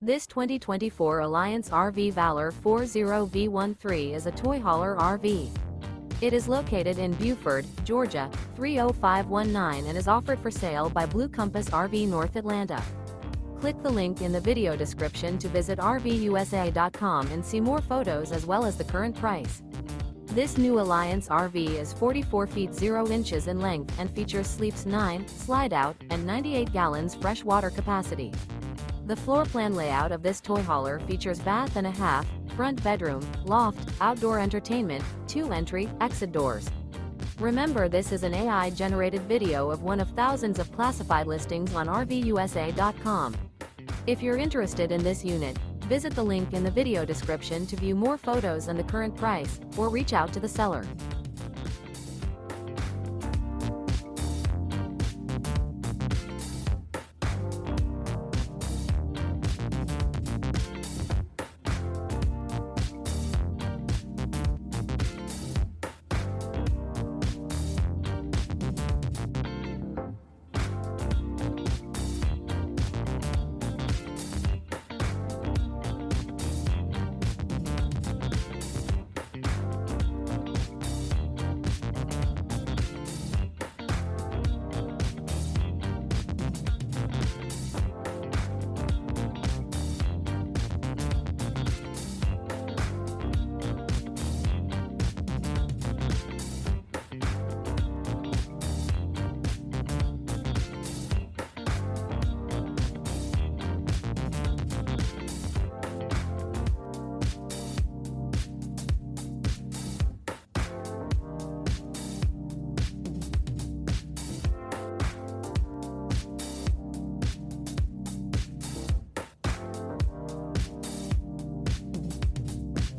This 2024 Alliance RV Valor 40V13 is a toy hauler RV. It is located in Buford, Georgia, 30519 and is offered for sale by Blue Compass RV North Atlanta. Click the link in the video description to visit RVUSA.com and see more photos as well as the current price. This new Alliance RV is 44 feet 0 inches in length and features sleeps 9, Slideout, and 98 gallons fresh water capacity. The floor plan layout of this toy hauler features bath and a half, front bedroom, loft, outdoor entertainment, 2 entry, exit doors. Remember, this is an AI-generated video of one of thousands of classified listings on RVUSA.com. If you're interested in this unit, visit the link in the video description to view more photos and the current price, or reach out to the seller.